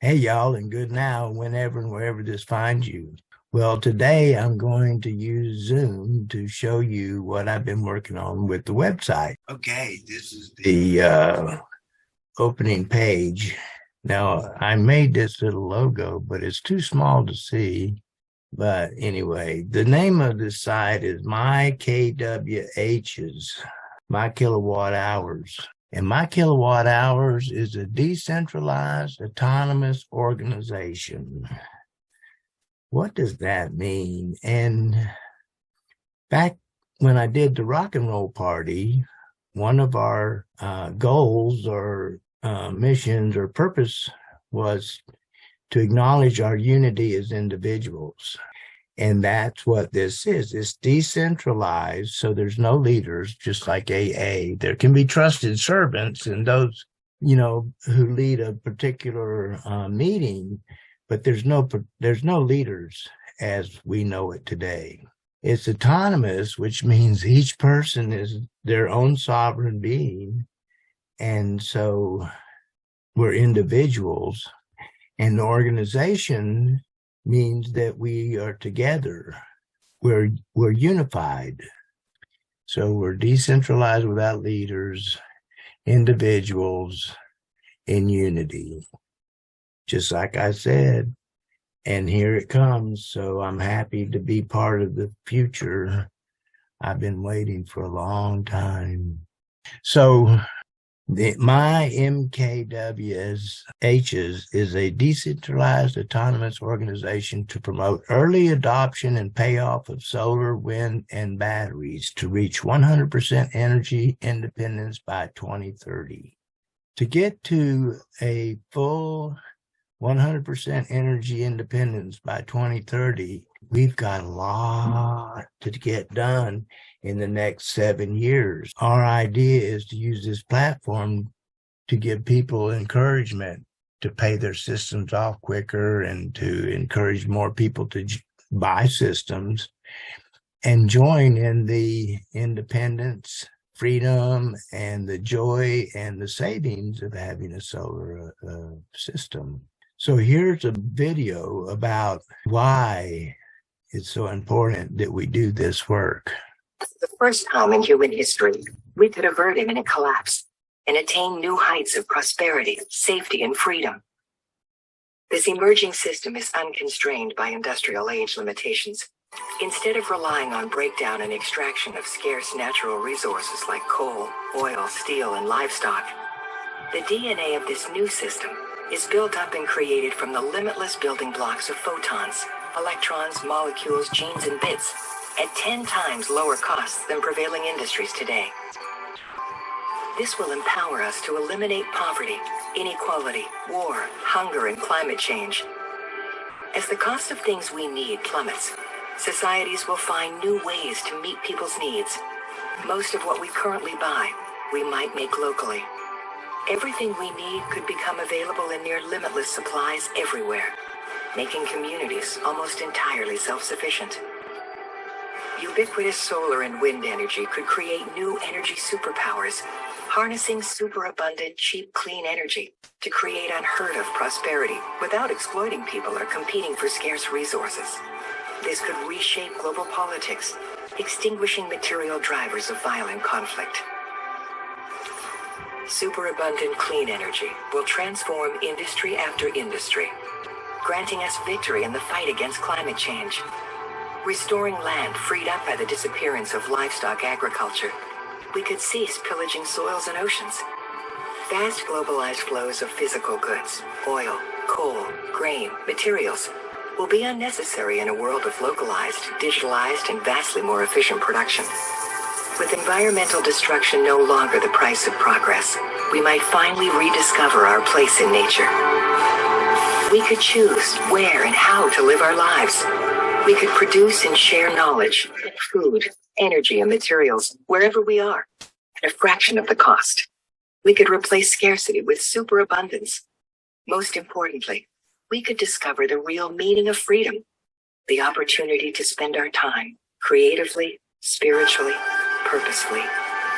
Hey, y'all, and good now, whenever and wherever this finds you. Well, today I'm going to use Zoom to show you what I've been working on with the website. Okay, this is the opening page. Now, I made this little logo, but it's too small to see. But anyway, the name of the site is MykWhs, my kilowatt hours. And my kilowatt hours is a decentralized autonomous organization. What does that mean? And back when I did the rock and roll party, one of our goals or missions or purpose was to acknowledge our unity as individuals. And that's what this is. It's decentralized, so there's no leaders, just like AA. There can be trusted servants and those, who lead a particular meeting, but there's no leaders as we know it today. It's autonomous, which means each person is their own sovereign being. And so we're individuals, and the organization means that we are together. We're unified. So we're decentralized without leaders, individuals in unity. Just like I said, and here it comes. So I'm happy to be part of the future. I've been waiting for a long time. So my MykWs is a decentralized autonomous organization to promote early adoption and payoff of solar, wind, and batteries to reach 100% energy independence by 2030. To get to a full 100% energy independence by 2030, we've got a lot to get done in the next 7 years. Our idea is to use this platform to give people encouragement to pay their systems off quicker and to encourage more people to buy systems and join in the independence, freedom, and the joy and the savings of having a solar system. So here's a video about why it's so important that we do this work. For the first time in human history, we could avert imminent collapse and attain new heights of prosperity, safety, and freedom. This emerging system is unconstrained by industrial age limitations. Instead of relying on breakdown and extraction of scarce natural resources like coal, oil, steel, and livestock, the DNA of this new system is built up and created from the limitless building blocks of photons, electrons, molecules, genes, and bits at 10 times lower costs than prevailing industries today. This will empower us to eliminate poverty, inequality, war, hunger, and climate change. As the cost of things we need plummets, societies will find new ways to meet people's needs. Most of what we currently buy, we might make locally. Everything we need could become available in near limitless supplies everywhere, making communities almost entirely self-sufficient. Ubiquitous solar and wind energy could create new energy superpowers, harnessing superabundant, cheap, clean energy to create unheard of prosperity without exploiting people or competing for scarce resources. This could reshape global politics, extinguishing material drivers of violent conflict. Superabundant clean energy will transform industry after industry, granting us victory in the fight against climate change. Restoring land freed up by the disappearance of livestock agriculture, we could cease pillaging soils and oceans. Vast globalized flows of physical goods, oil, coal, grain, materials, will be unnecessary in a world of localized, digitalized, and vastly more efficient production. With environmental destruction no longer the price of progress, we might finally rediscover our place in nature. We could choose where and how to live our lives. We could produce and share knowledge, food, energy, and materials wherever we are at a fraction of the cost. We could replace scarcity with superabundance. Most importantly, we could discover the real meaning of freedom, the opportunity to spend our time creatively, spiritually, purposefully,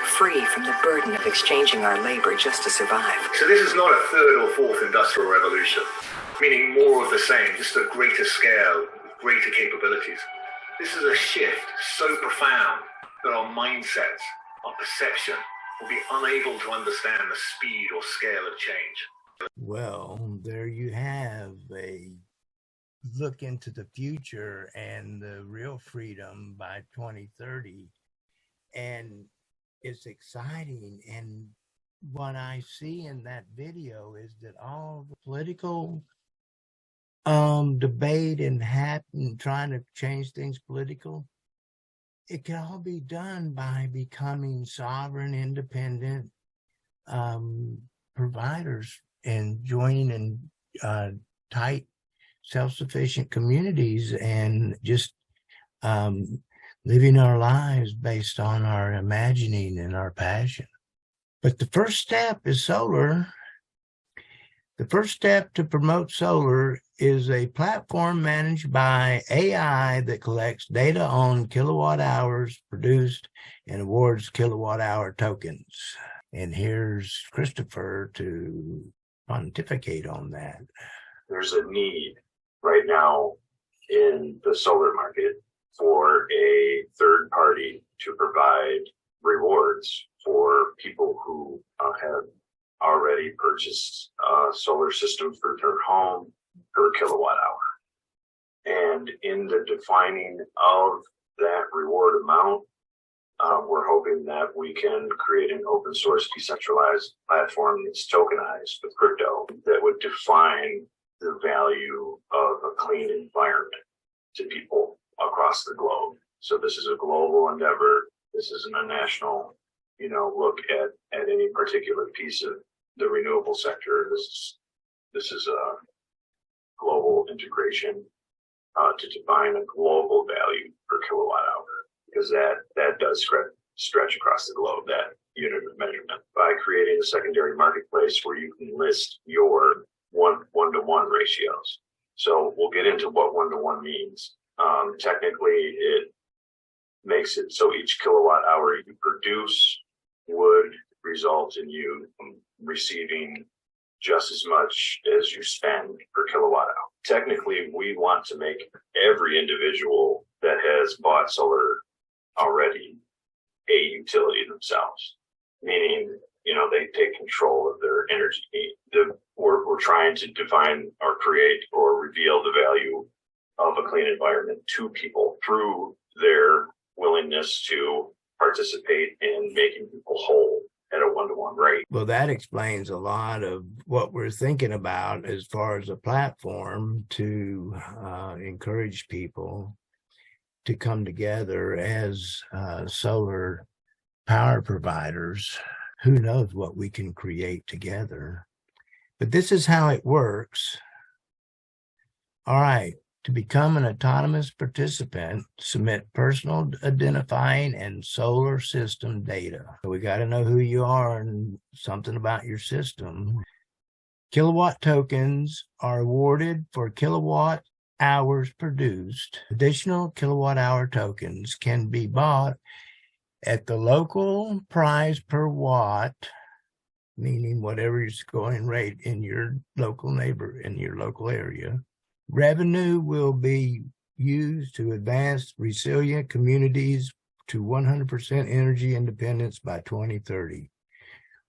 free from the burden of exchanging our labor just to survive. So this is not a third or fourth industrial revolution. meaning more of the same, just a greater scale, greater capabilities. This is a shift so profound that our mindsets, our perception, will be unable to understand the speed or scale of change. Well, there you have a look into the future and the real freedom by 2030. And it's exciting. And what I see in that video is that all the political debate and trying to change things political, it can all be done by becoming sovereign, independent providers and joining in tight, self-sufficient communities and just living our lives based on our imagining and our passion. But the first step is solar. The first step to promote solar is a platform managed by AI that collects data on kilowatt hours produced and awards kilowatt hour tokens. And here's Christopher to pontificate on that. There's a need right now in the solar market for a third party to provide rewards for people who have already purchased a solar system for their home per kilowatt hour. And in the defining of that reward amount, we're hoping that we can create an open source decentralized platform that's tokenized with crypto that would define the value of a clean environment to people across the globe. So this is a global endeavor. This isn't a national, look at any particular piece of the renewable sector. This is a global integration to define a global value per kilowatt hour, because that does stretch across the globe, that unit of measurement. By creating a secondary marketplace where you can list your one-to-one ratios. So we'll get into what one-to-one means. Technically, it makes it so each kilowatt hour you produce would result in you receiving just as much as you spend per kilowatt hour. Technically, we want to make every individual that has bought solar already a utility themselves, meaning, they take control of their energy need. We're trying to define or create or reveal the value of a clean environment to people through their willingness to participate in making people whole at a one-to-one rate. Well, that explains a lot of what we're thinking about as far as a platform to encourage people to come together as solar power providers. Who knows what we can create together? But this is how it works. All right. To become an autonomous participant, submit personal identifying and solar system data. So we got to know who you are and something about your system. Kilowatt tokens are awarded for kilowatt hours produced. Additional kilowatt hour tokens can be bought at the local price per watt, meaning whatever is going rate in your local area. Revenue will be used to advance resilient communities to 100% energy independence by 2030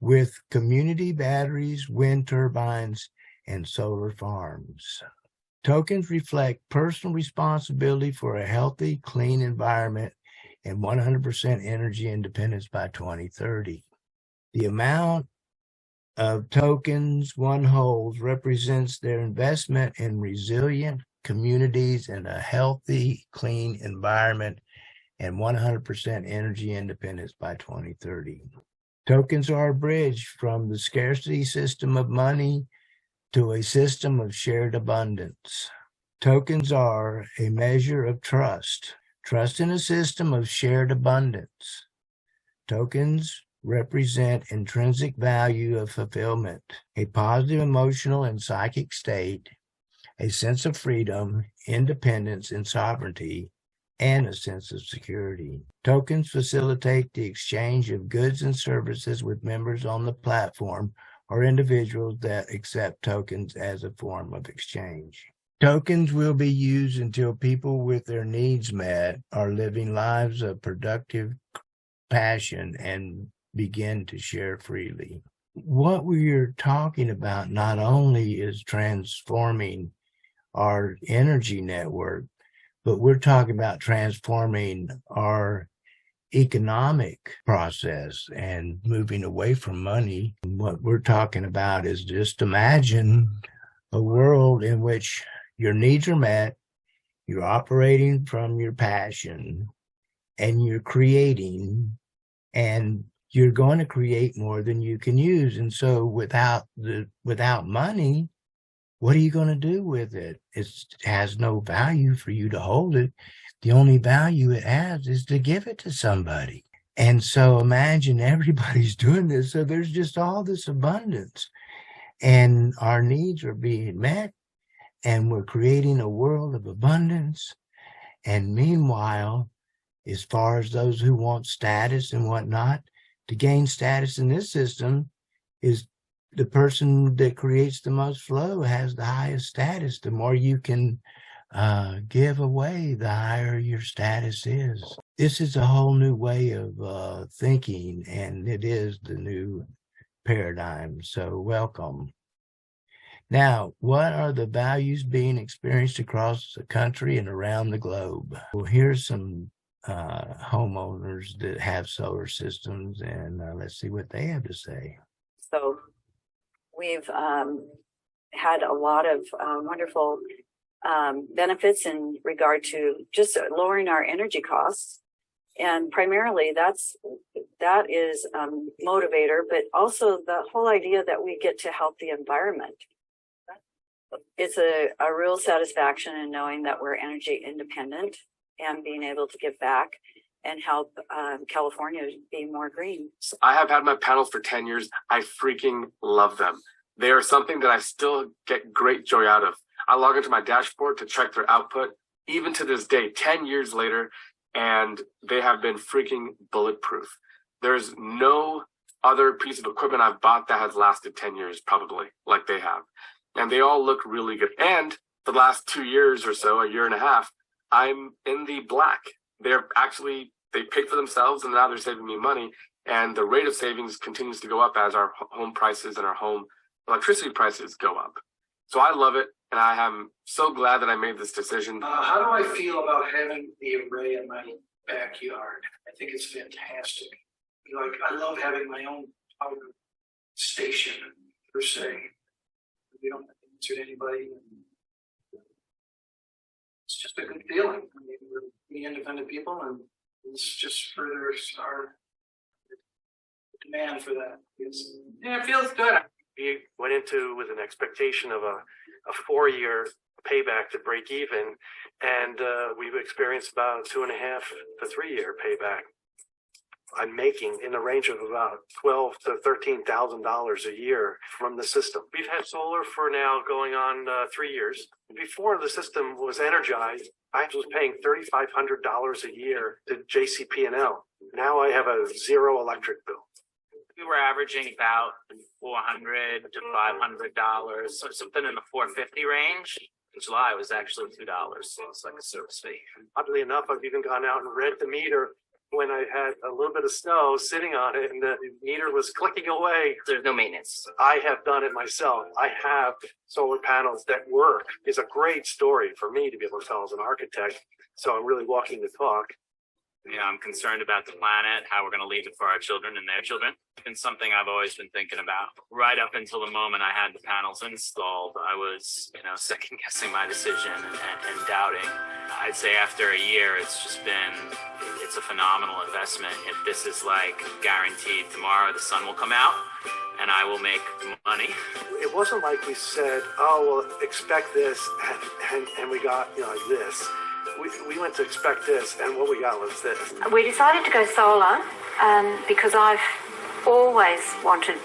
with community batteries, wind turbines, and solar farms. Tokens reflect personal responsibility for a healthy, clean environment and 100% energy independence by 2030. The amount of tokens one holds represents their investment in resilient communities and a healthy, clean environment and 100% energy independence by 2030. Tokens are a bridge from the scarcity system of money to a system of shared abundance. Tokens are a measure of trust in a system of shared abundance. Tokens represent intrinsic value of fulfillment, a positive emotional and psychic state, a sense of freedom, independence, and sovereignty, and a sense of security. Tokens facilitate the exchange of goods and services with members on the platform or individuals that accept tokens as a form of exchange. Tokens will be used until people with their needs met are living lives of productive passion and begin to share freely. What we're talking about not only is transforming our energy network, but we're talking about transforming our economic process and moving away from money. What we're talking about is just imagine a world in which your needs are met, you're operating from your passion, and you're creating, and you're going to create more than you can use. And so without money, what are you going to do with it? It has no value for you to hold it. The only value it has is to give it to somebody. And so imagine everybody's doing this. So there's just all this abundance, and our needs are being met, and we're creating a world of abundance. And meanwhile, as far as those who want status and whatnot, to gain status in this system is the person that creates the most flow has the highest status. The more you can give away, the higher your status is. This is a whole new way of thinking, and it is the new paradigm. So welcome. Now, what are the values being experienced across the country and around the globe? Well, here's some homeowners that have solar systems, and let's see what they have to say. So we've had a lot of wonderful benefits in regard to just lowering our energy costs. And primarily that is motivator, but also the whole idea that we get to help the environment. It's a real satisfaction in knowing that we're energy independent and being able to give back and help California be more green. I have had my panels for 10 years. I freaking love them. They are something that I still get great joy out of. I log into my dashboard to check their output, even to this day, 10 years later, and they have been freaking bulletproof. There's no other piece of equipment I've bought that has lasted 10 years, probably, like they have. And they all look really good. And the last 2 years or so, a year and a half, I'm in the black. They paid for themselves, and now they're saving me money. And the rate of savings continues to go up as our home prices and our home electricity prices go up. So I love it, and I am so glad that I made this decision. How do I feel about having the array in my backyard? I think it's fantastic. Like, I love having my own power station, per se. We don't have to answer to anybody. It's just a good feeling. I mean, we're being independent people, and it's just furthers our demand for that. Yeah, it feels good. We went into with an expectation of a 4-year payback to break even, and we've experienced about 2.5 to 3 year payback. I'm making in the range of about $12,000 to $13,000 a year from the system. We've had solar for now going on 3 years. Before the system was energized, I was paying $3,500 a year to JCP&L. Now I have a zero electric bill. We were averaging about $400 to $500, so something in the $450 range. In July, it was actually $2. So it's like a service fee. Oddly enough, I've even gone out and read the meter when I had a little bit of snow sitting on it, and the meter was clicking away. There's no maintenance. I have done it myself. I have solar panels that work. It's a great story for me to be able to tell as an architect. So I'm really walking the talk. You know, I'm concerned about the planet, how we're going to leave it for our children and their children. It's been something I've always been thinking about. Right up until the moment I had the panels installed, I was, second guessing my decision and doubting. I'd say after a year, it's a phenomenal investment. This is like guaranteed tomorrow the sun will come out and I will make money. It wasn't like we said, oh, well, expect this, and we got, like this. We went to expect this, and what we got was this. We decided to go solar because I've always wanted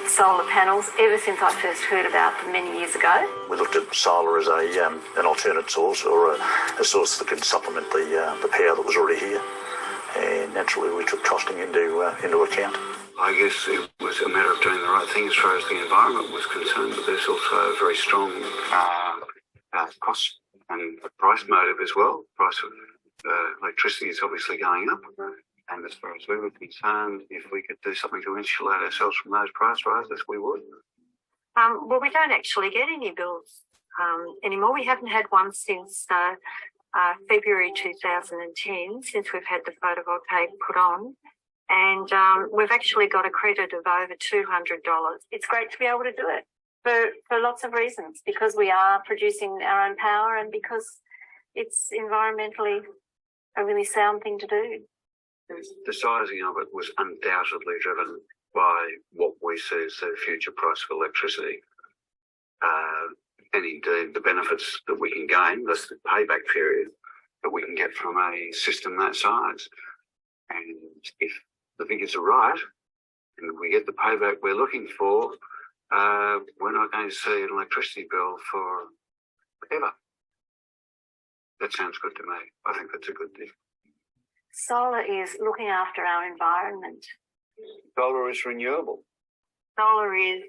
solar panels ever since I first heard about them many years ago. We looked at solar as an alternate source, or a source that could supplement the power that was already here, and naturally we took costing into account. I guess it was a matter of doing the right thing as far as the environment was concerned, but there's also a very strong cost and price motive as well. Price of electricity is obviously going up. And as far as we were concerned, if we could do something to insulate ourselves from those price rises, we would. Well, we don't actually get any bills anymore. We haven't had one since February 2010, since we've had the photovoltaic put on. And we've actually got a credit of over $200. It's great to be able to do it for lots of reasons, because we are producing our own power and because it's environmentally a really sound thing to do. The sizing of it was undoubtedly driven by what we see as the future price of electricity. And indeed the benefits that we can gain, that's the payback period that we can get from a system that size. And if the figures are right and we get the payback we're looking for, we're not going to see an electricity bill for ever. That sounds good to me. I think that's a good thing. Solar is looking after our environment. Solar is renewable. Solar is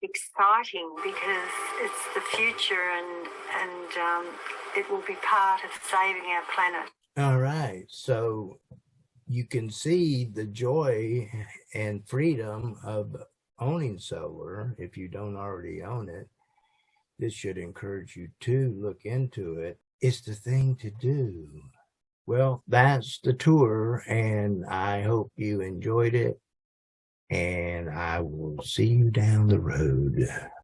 exciting because it's the future and it will be part of saving our planet. All right. So you can see the joy and freedom of owning solar if you don't already own it. This should encourage you to look into it. It's the thing to do. Well, that's the tour, and I hope you enjoyed it, and I will see you down the road.